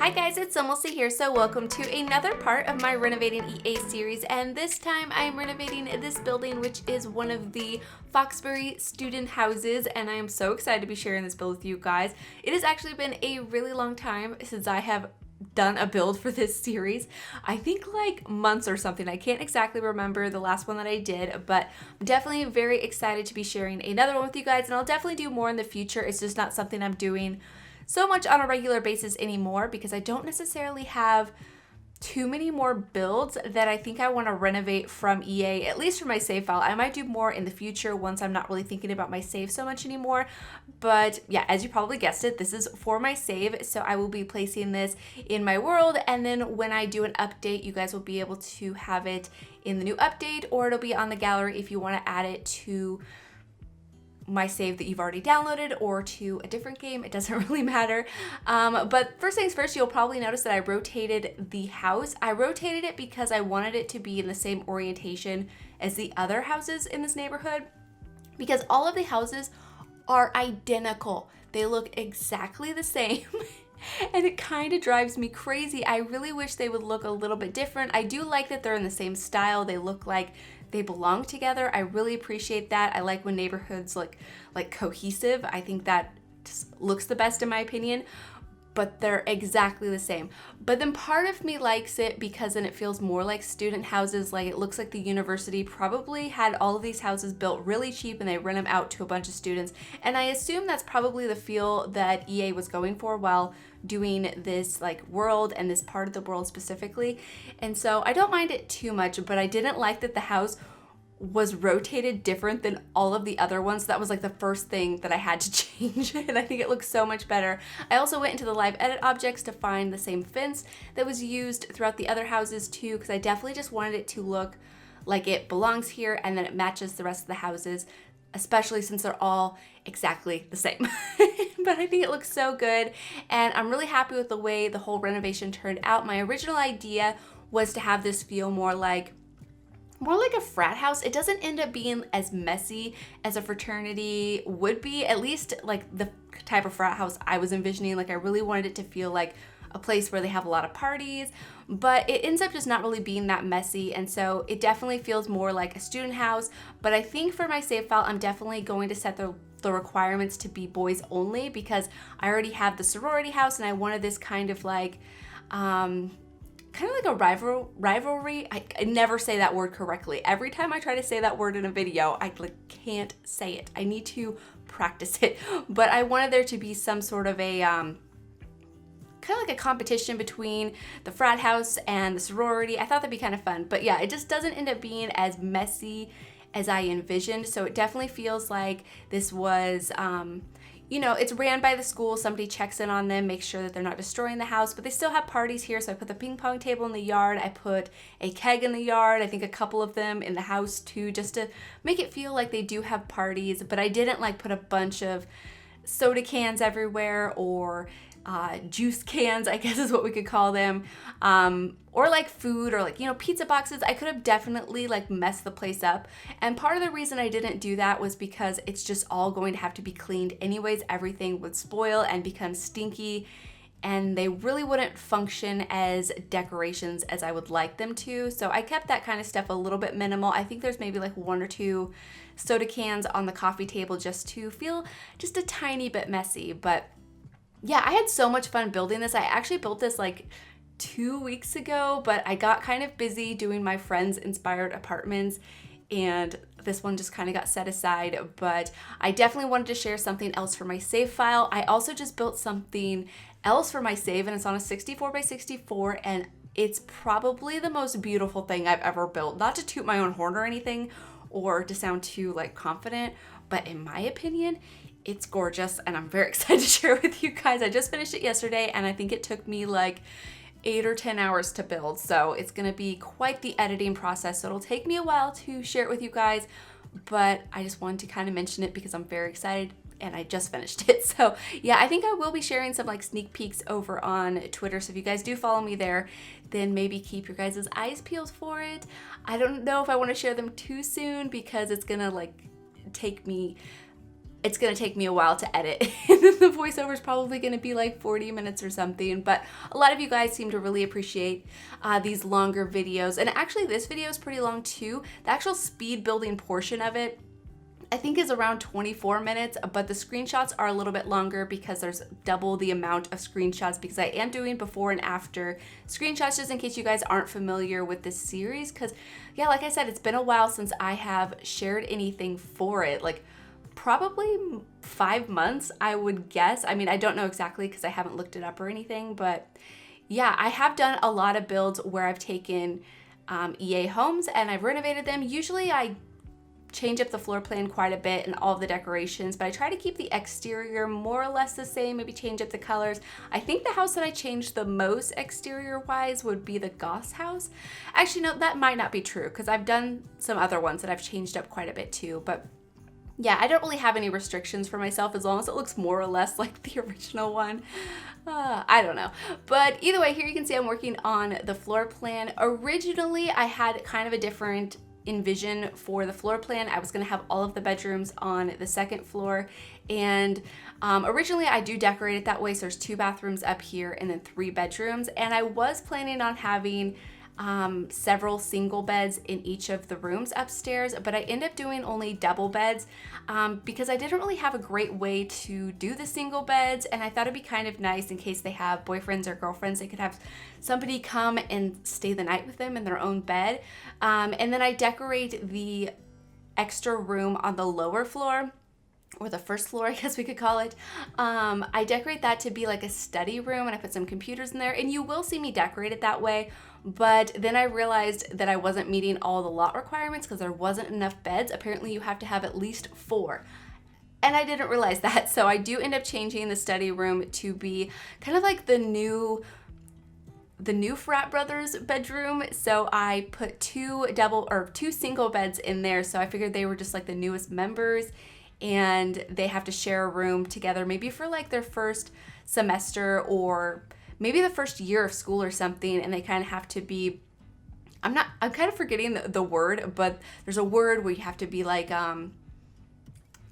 Hi guys, it's SimLicy here, so welcome to another part of my Renovating EA series, and this time I'm renovating this building, which is one of the Foxbury student houses, and I am so excited to be sharing this build with you guys. It has actually been a really long time since I have done a build for this series. I think like months or something. I can't exactly remember the last one that I did, but I'm definitely very excited to be sharing another one with you guys, and I'll definitely do more in the future. It's just not something I'm doing so much on a regular basis anymore because I don't necessarily have too many more builds that I think I want to renovate from EA, at least for my save file. I might do more in the future once I'm not really thinking about my save so much anymore. But yeah, as you probably guessed it, this is for my save. So I will be placing this in my world. And then when I do an update, you guys will be able to have it in the new update, or it'll be on the gallery if you want to add it to my save that you've already downloaded or to a different game. It doesn't really matter. But first things first, you'll probably notice that I rotated the house. I rotated it because I wanted it to be in the same orientation as the other houses in this neighborhood, because all of the houses are identical. They look exactly the same. And it kind of drives me crazy. I really wish they would look a little bit different. I do like that they're in the same style. They look like they belong together. I really appreciate that. I like when neighborhoods look like cohesive. I think that just looks the best in my opinion, but they're exactly the same. But then part of me likes it because then it feels more like student houses. Like it looks like the university probably had all of these houses built really cheap and they rent them out to a bunch of students. And I assume that's probably the feel that EA was going for while doing this like world and this part of the world specifically. And so I don't mind it too much, but I didn't like that the house was rotated different than all of the other ones. So that was like the first thing that I had to change, and I think it looks so much better. I also went into the live edit objects to find the same fence that was used throughout the other houses too, because I definitely just wanted it to look like it belongs here and then it matches the rest of the houses, especially since they're all exactly the same. But I think it looks so good, and I'm really happy with the way the whole renovation turned out. My original idea was to have this feel more like a frat house. It doesn't end up being as messy as a fraternity would be, at least like the type of frat house I was envisioning. Like I really wanted it to feel like a place where they have a lot of parties, but it ends up just not really being that messy, and so it definitely feels more like a student house. But I think for my save file, I'm definitely going to set the requirements to be boys only, because I already have the sorority house and I wanted this kind of like a rivalry. I never say that word correctly. Every time I try to say that word in a video, I can't say it. I need to practice it. But I wanted there to be some sort of a kind of like a competition between the frat house and the sorority. I thought that'd be kind of fun. But yeah, it just doesn't end up being as messy as I envisioned. So it definitely feels like this was it's ran by the school. Somebody checks in on them, makes sure that they're not destroying the house, but they still have parties here. So I put the ping pong table in the yard. I put a keg in the yard. I think a couple of them in the house too, just to make it feel like they do have parties. But I didn't like put a bunch of soda cans everywhere, or juice cans, I guess is what we could call them, or like food, or like, pizza boxes. I could have definitely like messed the place up. And part of the reason I didn't do that was because it's just all going to have to be cleaned anyways. Everything would spoil and become stinky, and they really wouldn't function as decorations as I would like them to. So I kept that kind of stuff a little bit minimal. I think there's maybe like 1 or 2 soda cans on the coffee table just to feel just a tiny bit messy. But yeah, I had so much fun building this. I actually built this like 2 weeks ago, but I got kind of busy doing my friends' inspired apartments, and this one just kind of got set aside. But I definitely wanted to share something else for my save file. I also just built something else for my save, and it's on a 64 by 64, and it's probably the most beautiful thing I've ever built. Not to toot my own horn or anything, or to sound too like confident, but in my opinion, it's gorgeous, and I'm very excited to share it with you guys. I just finished it yesterday, and I think it took me like 8 or 10 hours to build. So it's gonna be quite the editing process. So it'll take me a while to share it with you guys, but I just wanted to kind of mention it because I'm very excited and I just finished it. So yeah, I think I will be sharing some like sneak peeks over on Twitter. So if you guys do follow me there, then maybe keep your guys' eyes peeled for it. I don't know if I want to share them too soon because it's gonna like take me it's gonna take me a while to edit. And then the voiceover is probably gonna be like 40 minutes or something, but a lot of you guys seem to really appreciate these longer videos. And actually this video is pretty long too. The actual speed building portion of it I think is around 24 minutes, but the screenshots are a little bit longer because there's double the amount of screenshots, because I am doing before and after screenshots, just in case you guys aren't familiar with this series. Because yeah, like I said, it's been a while since I have shared anything for it, like probably 5 months, I would guess. I mean, I don't know exactly because I haven't looked it up or anything, but yeah, I have done a lot of builds where I've taken EA homes and I've renovated them. Usually I change up the floor plan quite a bit and all of the decorations, but I try to keep the exterior more or less the same, maybe change up the colors. I think the house that I changed the most exterior wise would be the Goss house. Actually, no, that might not be true because I've done some other ones that I've changed up quite a bit too, but yeah, I don't really have any restrictions for myself as long as it looks more or less like the original one. I don't know. But either way, here you can see I'm working on the floor plan. Originally, I had kind of a different envision for the floor plan. I was gonna have all of the bedrooms on the second floor, and originally I do decorate it that way, so there's 2 bathrooms up here and then 3 bedrooms, and I was planning on having several single beds in each of the rooms upstairs, but I end up doing only double beds because I didn't really have a great way to do the single beds, and I thought it'd be kind of nice in case they have boyfriends or girlfriends, they could have somebody come and stay the night with them in their own bed. And then I decorate the extra room on the lower floor, or the first floor, I guess we could call it. I decorate that to be like a study room, and I put some computers in there, and you will see me decorate it that way. But then I realized that I wasn't meeting all the lot requirements because there wasn't enough beds. Apparently you have to have at least 4. And I didn't realize that, so I do end up changing the study room to be kind of like the new frat brothers bedroom. So I put 2 single beds in there, so I figured they were just like the newest members, and they have to share a room together, maybe for like their first semester or maybe the first year of school or something, and they kind of have to be, I'm kind of forgetting the word, but there's a word where you have to be like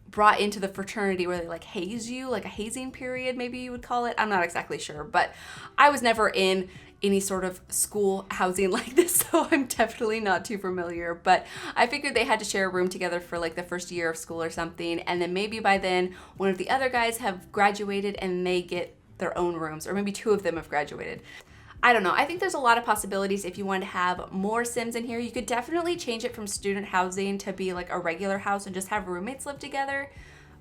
brought into the fraternity where they like haze you, like a hazing period, maybe you would call it. I'm not exactly sure, but I was never in any sort of school housing like this, so I'm definitely not too familiar, but I figured they had to share a room together for like the first year of school or something, and then maybe by then one of the other guys have graduated and they get their own rooms, or maybe 2 of them have graduated. I don't know. I think there's a lot of possibilities if you want to have more Sims in here. You could definitely change it from student housing to be like a regular house and just have roommates live together.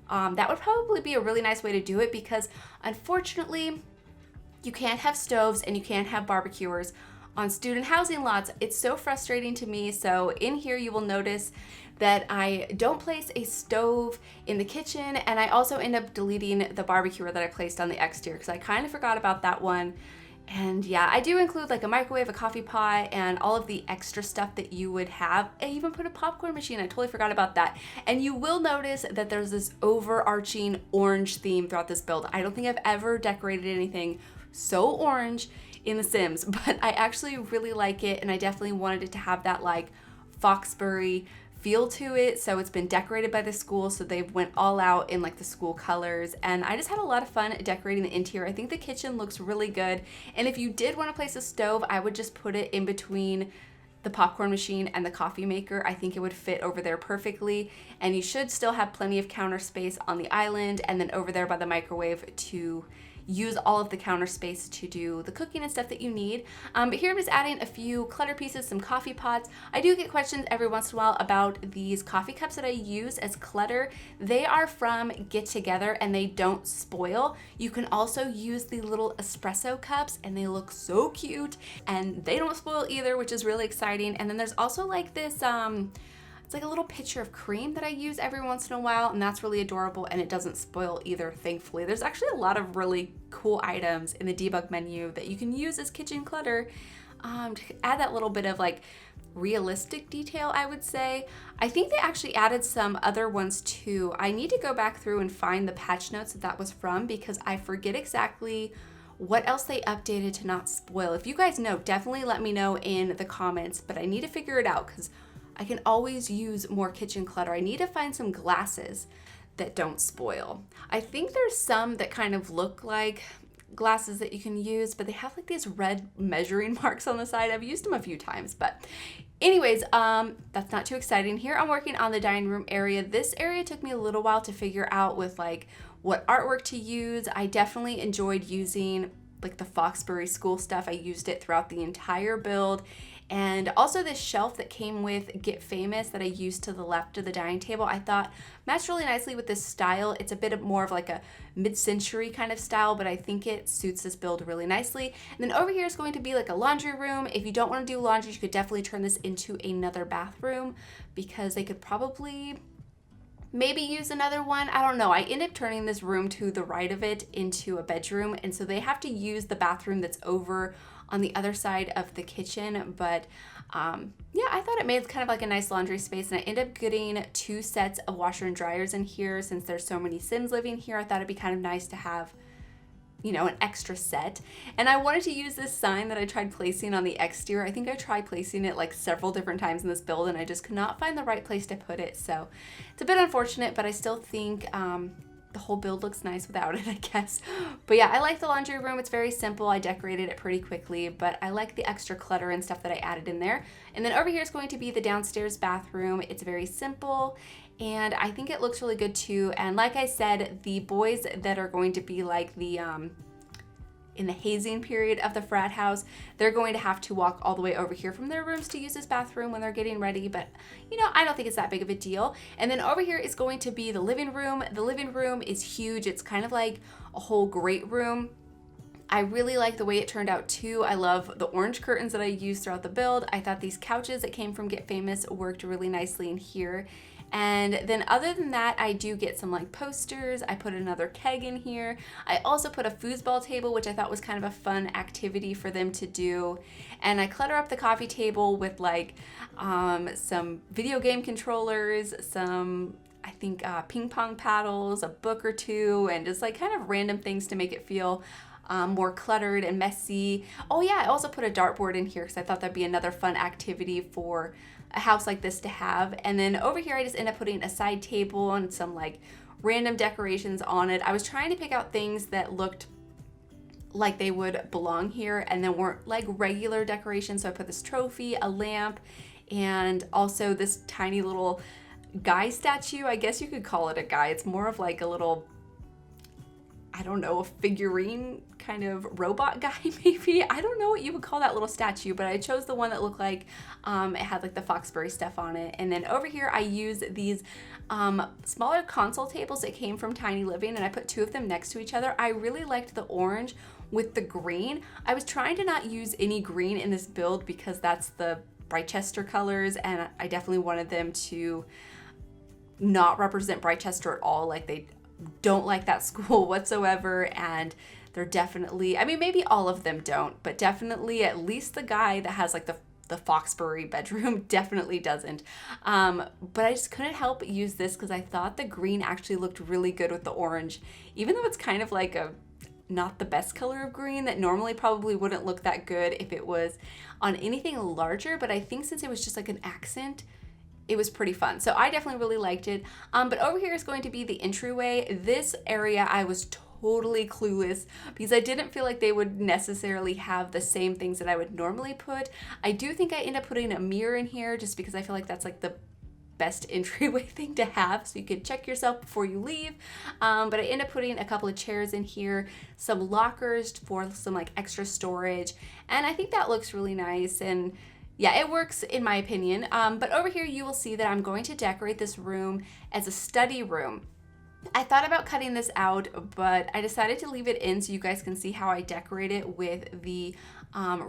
That would probably be a really nice way to do it, because unfortunately you can't have stoves and you can't have barbecuers on student housing lots. It's so frustrating to me. So in here you will notice that I don't place a stove in the kitchen, and I also end up deleting the barbecuer that I placed on the exterior because I kind of forgot about that one. And yeah, I do include like a microwave, a coffee pot, and all of the extra stuff that you would have. I even put a popcorn machine. I totally forgot about that. And you will notice that there's this overarching orange theme throughout this build. I don't think I've ever decorated anything so orange in The Sims, but I actually really like it, and I definitely wanted it to have that like Foxbury feel to it. So it's been decorated by the school, so they went all out in like the school colors, and I just had a lot of fun decorating the interior. I think the kitchen looks really good, and if you did want to place a stove, I would just put it in between the popcorn machine and the coffee maker. I think it would fit over there perfectly, and you should still have plenty of counter space on the island, and then over there by the microwave to use all of the counter space to do the cooking and stuff that you need. But here I'm just adding a few clutter pieces, some coffee pots. I do get questions every once in a while about these coffee cups that I use as clutter. They are from Get Together and they don't spoil. You can also use the little espresso cups and they look so cute and they don't spoil either, which is really exciting. And then there's also like this, it's like a little pitcher of cream that I use every once in a while, and that's really adorable, and it doesn't spoil either, thankfully. There's actually a lot of really cool items in the debug menu that you can use as kitchen clutter to add that little bit of like realistic detail, I would say. I think they actually added some other ones too. I need to go back through and find the patch notes that was from, because I forget exactly what else they updated to not spoil. If you guys know, definitely let me know in the comments, but I need to figure it out because I can always use more kitchen clutter. I need to find some glasses that don't spoil. I think there's some that kind of look like glasses that you can use, but they have like these red measuring marks on the side. I've used them a few times, but anyways, that's not too exciting. Here I'm working on the dining room area. This area took me a little while to figure out with like what artwork to use. I definitely enjoyed using like the Foxbury school stuff. I used it throughout the entire build. And also this shelf that came with Get Famous that I used to the left of the dining table, I thought matched really nicely with this style. It's a bit more of like a mid-century kind of style, but I think it suits this build really nicely. And then over here is going to be like a laundry room. If you don't want to do laundry, you could definitely turn this into another bathroom because they could probably maybe use another one. I don't know. I ended up turning this room to the right of it into a bedroom, and so they have to use the bathroom that's over on the other side of the kitchen. But yeah, I thought it made kind of like a nice laundry space, and I ended up getting 2 sets of washer and dryers in here. Since there's so many Sims living here, I thought it'd be kind of nice to have, you know, an extra set. And I wanted to use this sign that I tried placing on the exterior. I think I tried placing it like several different times in this build, and I just could not find the right place to put it. So it's a bit unfortunate, but I still think the whole build looks nice without it, I guess. But yeah, I like the laundry room. It's very simple. I decorated it pretty quickly, but I like the extra clutter and stuff that I added in there. And then over here is going to be the downstairs bathroom. It's very simple, and I think it looks really good too. And like I said, the boys that are going to be like the in the hazing period of the frat house, they're going to have to walk all the way over here from their rooms to use this bathroom when they're getting ready, but you know, I don't think it's that big of a deal. And then over here is going to be the living room. The living room is huge. It's kind of like a whole great room. I really like the way it turned out too. I love the orange curtains that I used throughout the build. I thought these couches that came from Get Famous worked really nicely in here. And then other than that, I do get some like posters. I put another keg in here. I also put a foosball table, which I thought was kind of a fun activity for them to do. And I clutter up the coffee table with like some video game controllers, some I think ping pong paddles, a book or two, and just like kind of random things to make it feel more cluttered and messy. Oh yeah, I also put a dartboard in here because I thought that'd be another fun activity for a house like this to have. And then over here I just end up putting a side table and some like random decorations on it. I was trying to pick out things that looked like they would belong here and then weren't like regular decorations. So I put this trophy, a lamp, and also this tiny little guy statue. I guess you could call it a guy. It's more of like a little, I don't know, a figurine kind of robot guy maybe. I don't know what you would call that little statue, but I chose the one that looked like it had like the Foxbury stuff on it. And then over here I use these smaller console tables that came from Tiny Living, and I put 2 of them next to each other. I really liked the orange with the green. I was trying to not use any green in this build because that's the Brightchester colors, and I definitely wanted them to not represent Brightchester at all. Like they don't like that school whatsoever, and they're definitely, I mean, maybe all of them don't, but definitely at least the guy that has like the Foxbury bedroom definitely doesn't. But I just couldn't help use this because I thought the green actually looked really good with the orange, even though it's kind of like a not the best color of green that normally probably wouldn't look that good if it was on anything larger. But I think since it was just like an accent, it was pretty fun. So I definitely really liked it. But over here is going to be the entryway. This area I was totally clueless because I didn't feel like they would necessarily have the same things that I would normally put. I do think I end up putting a mirror in here just because I feel like that's like the best entryway thing to have, so you could check yourself before you leave. But I end up putting a couple of chairs in here, some lockers for some like extra storage, and I think that looks really nice. And yeah, it works in my opinion. But over here you will see that I'm going to decorate this room as a study room. I thought about cutting this out, but I decided to leave it in so you guys can see how I decorate it with the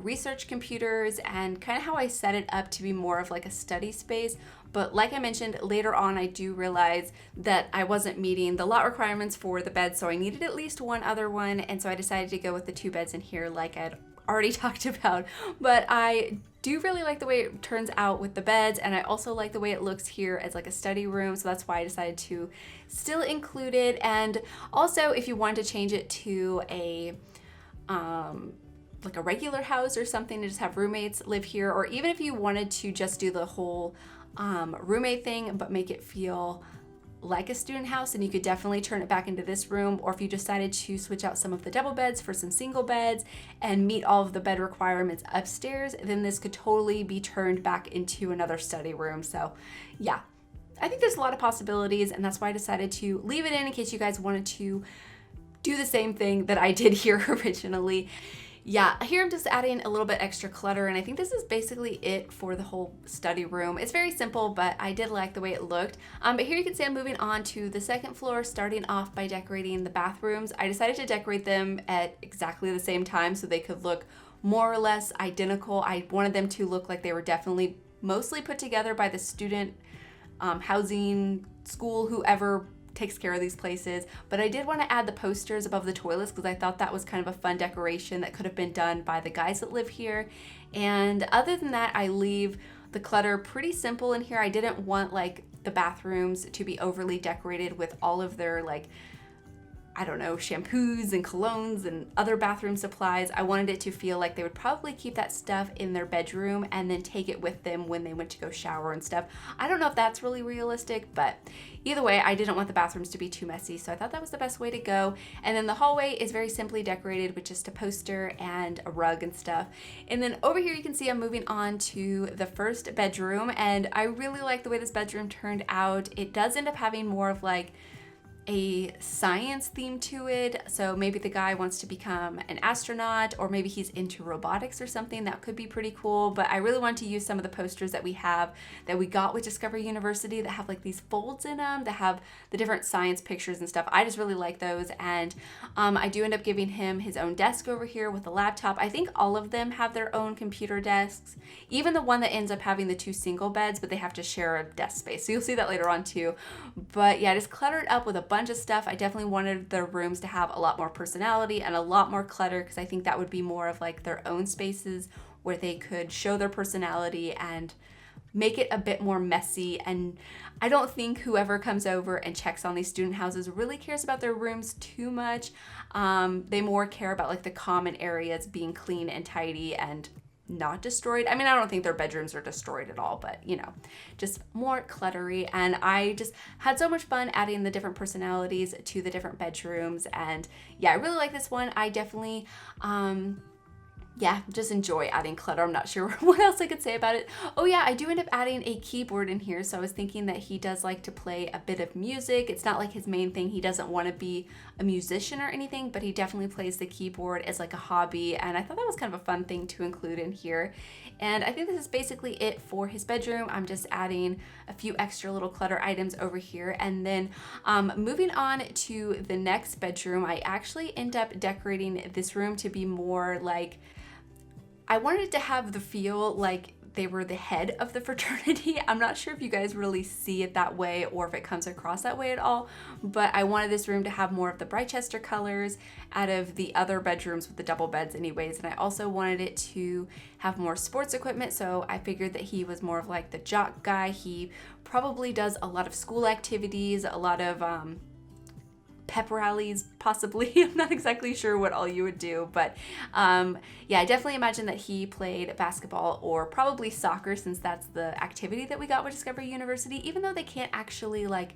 research computers and kind of how I set it up to be more of like a study space. But like I mentioned, later on I do realize that I wasn't meeting the lot requirements for the bed, so I needed at least one other one, and so I decided to go with the 2 beds in here like I'd already talked about. But I do really like the way it turns out with the beds, and I also like the way it looks here as like a study room, so that's why I decided to still include it. And also if you wanted to change it to a like a regular house or something to just have roommates live here, or even if you wanted to just do the whole roommate thing but make it feel like a student house, and you could definitely turn it back into this room, or if you decided to switch out some of the double beds for some single beds and meet all of the bed requirements upstairs, then this could totally be turned back into another study room. So yeah, I think there's a lot of possibilities, and that's why I decided to leave it in case you guys wanted to do the same thing that I did here originally. Yeah, here I'm just adding a little bit extra clutter, and I think this is basically it for the whole study room. It's very simple, but I did like the way it looked. But here you can see I'm moving on to the second floor, starting off by decorating the bathrooms. I decided to decorate them at exactly the same time so they could look more or less identical. I wanted them to look like they were definitely mostly put together by the student housing, school, whoever takes care of these places. But I did want to add the posters above the toilets because I thought that was kind of a fun decoration that could have been done by the guys that live here. And other than that, I leave the clutter pretty simple in here. I didn't want like the bathrooms to be overly decorated with all of their like, I don't know, shampoos and colognes and other bathroom supplies. I wanted it to feel like they would probably keep that stuff in their bedroom and then take it with them when they went to go shower and stuff. I don't know if that's really realistic, but either way, I didn't want the bathrooms to be too messy, so I thought that was the best way to go. And then the hallway is very simply decorated with just a poster and a rug and stuff. And then over here you can see I'm moving on to the first bedroom, and I really like the way this bedroom turned out. It does end up having more of like a science theme to it. So maybe the guy wants to become an astronaut, or maybe he's into robotics or something. That could be pretty cool. But I really want to use some of the posters that we got with Discovery University that have like these folds in them that have the different science pictures and stuff. I just really like those. And I do end up giving him his own desk over here with a laptop. I think all of them have their own computer desks, even the one that ends up having the 2 single beds, but they have to share a desk space. So you'll see that later on too. But yeah, just cluttered up with a bunch of stuff. I definitely wanted the rooms to have a lot more personality and a lot more clutter, because I think that would be more of like their own spaces where they could show their personality and make it a bit more messy. And I don't think whoever comes over and checks on these student houses really cares about their rooms too much. They more care about like the common areas being clean and tidy and not destroyed. I mean, I don't think their bedrooms are destroyed at all, but you know, just more cluttery. And I just had so much fun adding the different personalities to the different bedrooms. And yeah, I really like this one. I definitely just enjoy adding clutter. I'm not sure what else I could say about it. Oh yeah, I do end up adding a keyboard in here. So I was thinking that he does like to play a bit of music. It's not like his main thing. He doesn't want to be a musician or anything, but he definitely plays the keyboard as like a hobby. And I thought that was kind of a fun thing to include in here. And I think this is basically it for his bedroom. I'm just adding a few extra little clutter items over here. And then moving on to the next bedroom, I actually end up decorating this room to be more like, I wanted it to have the feel like they were the head of the fraternity. I'm not sure if you guys really see it that way or if it comes across that way at all, but I wanted this room to have more of the Brightchester colors out of the other bedrooms with the double beds anyways. And I also wanted it to have more sports equipment, so I figured that he was more of like the jock guy. He probably does a lot of school activities, a lot of pep rallies, possibly. I'm not exactly sure what all you would do, but yeah, I definitely imagine that he played basketball or probably soccer, since that's the activity that we got with Discovery University. Even though they can't actually like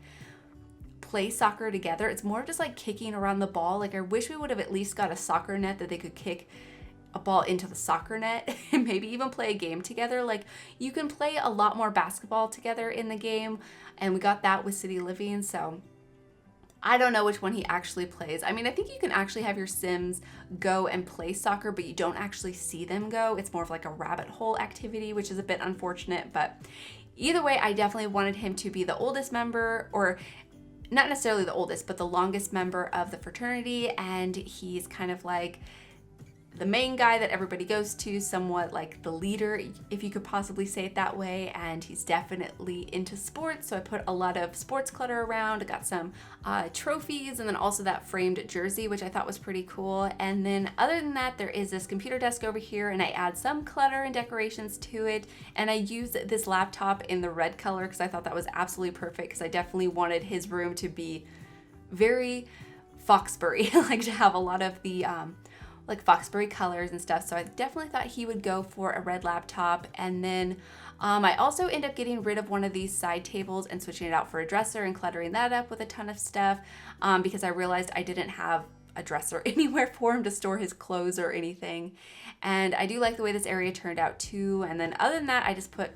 play soccer together, it's more just like kicking around the ball. Like I wish we would have at least got a soccer net that they could kick a ball into the soccer net and maybe even play a game together. Like you can play a lot more basketball together in the game, and we got that with City Living. So I don't know which one he actually plays. I mean, I think you can actually have your Sims go and play soccer, but you don't actually see them go. It's more of like a rabbit hole activity, which is a bit unfortunate. But either way, I definitely wanted him to be the oldest member, or not necessarily the oldest, but the longest member of the fraternity. And he's kind of like the main guy that everybody goes to, somewhat like the leader, if you could possibly say it that way. And he's definitely into sports, so I put a lot of sports clutter around. I got some trophies, and then also that framed jersey, which I thought was pretty cool. And then other than that, there is this computer desk over here, and I add some clutter and decorations to it. And I use this laptop in the red color because I thought that was absolutely perfect, because I definitely wanted his room to be very Foxbury, like to have a lot of the like Foxbury colors and stuff. So I definitely thought he would go for a red laptop. And then I also end up getting rid of one of these side tables and switching it out for a dresser and cluttering that up with a ton of stuff because I realized I didn't have a dresser anywhere for him to store his clothes or anything. And I do like the way this area turned out too. And then other than that, I just put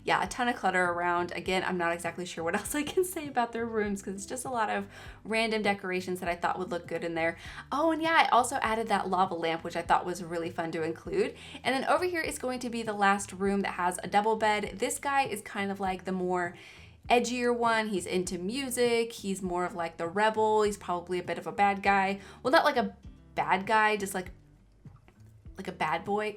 a ton of clutter around. Again, I'm not exactly sure what else I can say about their rooms because it's just a lot of random decorations that I thought would look good in there. Oh, and yeah, I also added that lava lamp, which I thought was really fun to include. And then over here is going to be the last room that has a double bed. This guy is kind of like the more edgier one. He's into music. He's more of like the rebel. He's probably a bit of a bad guy. Well, not like a bad guy, just like a bad boy.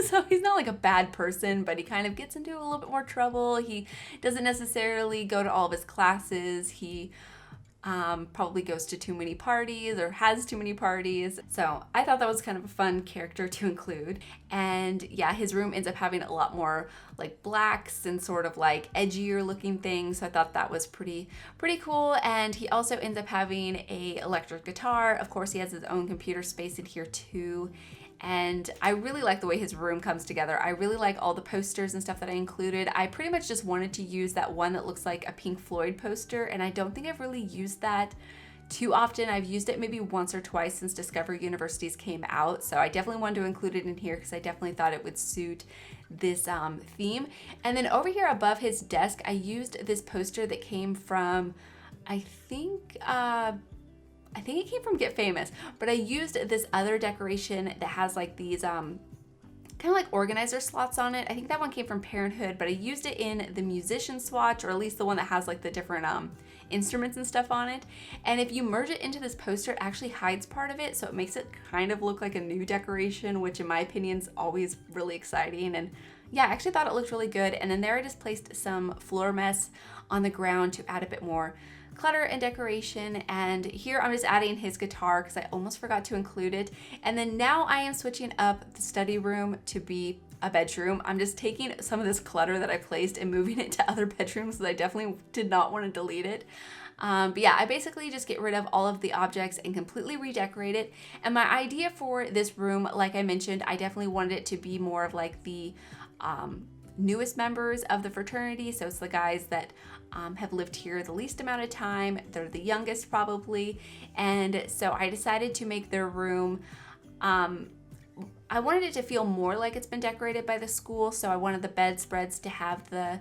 So he's not like a bad person, but he kind of gets into a little bit more trouble. He doesn't necessarily go to all of his classes. He probably goes to too many parties or has too many parties. So I thought that was kind of a fun character to include. And yeah, his room ends up having a lot more like blacks and sort of like edgier looking things. So I thought that was pretty cool. And he also ends up having a electric guitar. Of course, he has his own computer space in here too. And I really like the way his room comes together. I really like all the posters and stuff that I included. I pretty much just wanted to use that one that looks like a Pink Floyd poster, and I don't think I've really used that too often. I've used it maybe once or twice since Discovery Universities came out, so I definitely wanted to include it in here because I definitely thought it would suit this theme. And then over here above his desk, I used this poster that came from, I think it came from Get Famous, but I used this other decoration that has like these kind of like organizer slots on it. I think that one came from Parenthood, but I used it in the musician swatch, or at least the one that has like the different instruments and stuff on it. And if you merge it into this poster, it actually hides part of it, so it makes it kind of look like a new decoration, which in my opinion is always really exciting. And yeah, I actually thought it looked really good. And then there I just placed some floor mess on the ground to add a bit more clutter and decoration. And here I'm just adding his guitar because I almost forgot to include it. And then now I am switching up the study room to be a bedroom. I'm just taking some of this clutter that I placed and moving it to other bedrooms because I definitely did not want to delete it. But yeah, I basically just get rid of all of the objects and completely redecorate it. And my idea for this room, like I mentioned, I definitely wanted it to be more of like the newest members of the fraternity. So it's the guys that have lived here the least amount of time. They're the youngest probably. And so I decided to make their room, I wanted it to feel more like it's been decorated by the school. So I wanted the bedspreads to have the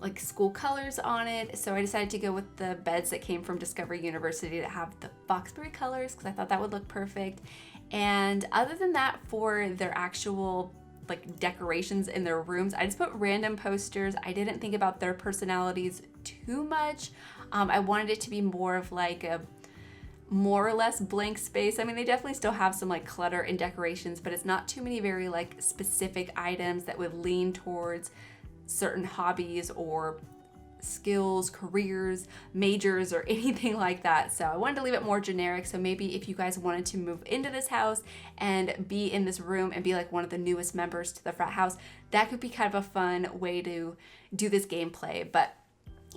like school colors on it. So I decided to go with the beds that came from Discovery University to have the Foxbury colors because I thought that would look perfect. And other than that, for their actual like decorations in their rooms, I just put random posters. I didn't think about their personalities too much. I wanted it to be more of like a more or less blank space. I mean, they definitely still have some like clutter and decorations, but it's not too many very like specific items that would lean towards certain hobbies or skills, careers, majors, or anything like that. So I wanted to leave it more generic. So maybe if you guys wanted to move into this house and be in this room and be like one of the newest members to the frat house, that could be kind of a fun way to do this gameplay. But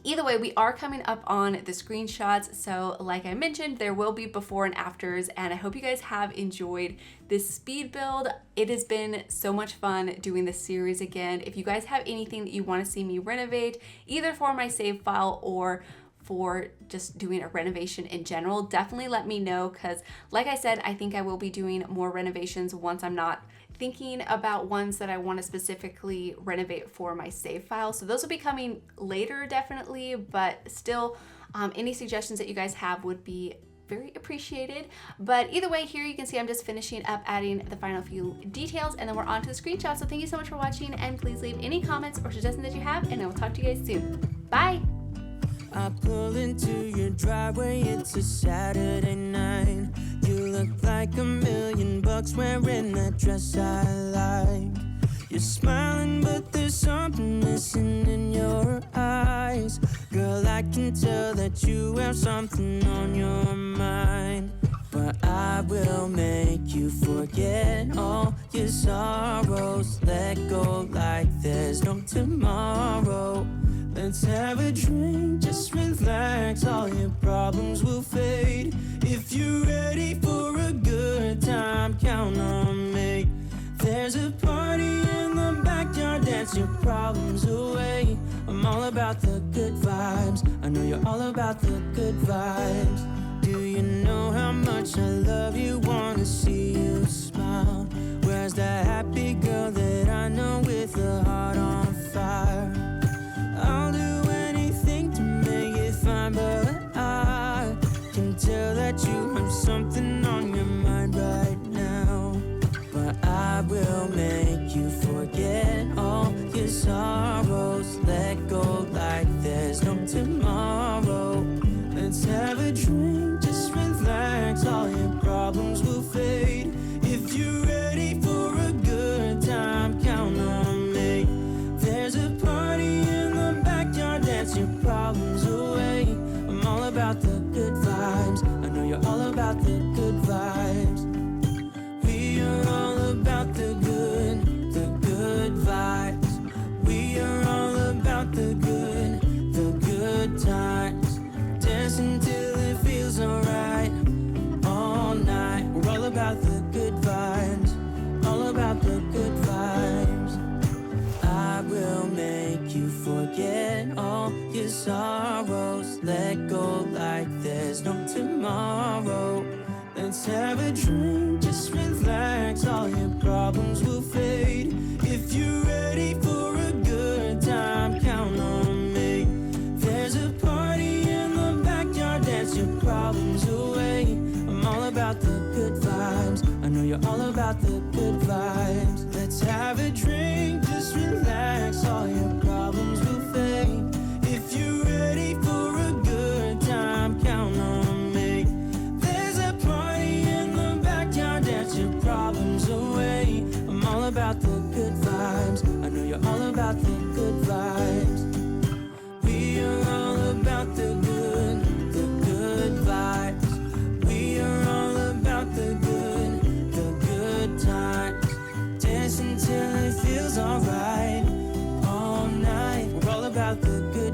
either way, we are coming up on the screenshots. So like I mentioned, there will be before and afters, and I hope you guys have enjoyed this speed build. It has been so much fun doing this series again. If you guys have anything that you want to see me renovate, either for my save file or for just doing a renovation in general, definitely let me know, because like I said, I think I will be doing more renovations once I'm not thinking about ones that I want to specifically renovate for my save file. So those will be coming later definitely, but still any suggestions that you guys have would be very appreciated. But either way, here you can see I'm just finishing up adding the final few details, and then we're on to the screenshot. So thank you so much for watching, and please leave any comments or suggestions that you have, and I will talk to you guys soon. Bye! I pull into your driveway, it's a Saturday night. You look like $1,000,000 wearing that dress I like. You're smiling, but there's something missing in your eyes. Girl, I can tell that you have something on your mind. But I will make you forget all your sorrows. Let go like there's no tomorrow. Let's have a drink, just relax, all your problems will fade. If you're ready for a good time, count on There's a party in the backyard, dance your problems away. I'm all about the good vibes. I know you're all about the good vibes. Do you know how much I love you? Wanna see you smile. Where's that happy girl that I know with a heart on fire? I'll do anything to make it fine, but I can tell that you have something on your mind right now. But I will make you forget all your sorrows. Let go like there's no tomorrow. Let's have a drink, just relax, all your problems will fade. If you're ready for a good time, count on me. There's a party in the backyard, dance your problems away. I'm all about the good vibes. I know you're all about the good vibes. We are all about the good vibes. We are all about the good times. Dance until it feels alright. All night, we're all about the good vibes. All about the good vibes. I will make you forget all your sorrows. Let go like there's no tomorrow. Let's have a drink, just relax, all your problems will fade. If you're ready for a good time, count on me. There's a party in the backyard, dance your problems away. I'm all about the good vibes. I know you're all about the good vibes. Let's have a drink, just relax, all your problems will fade. If you're ready for a good time, count on me. There's a party in the backyard, dance your problems away. I'm all about the good vibes. I know you're all about the good vibes. We are all about the good vibes. We are all about the good times. Dance until it feels alright. All night, we're all about the good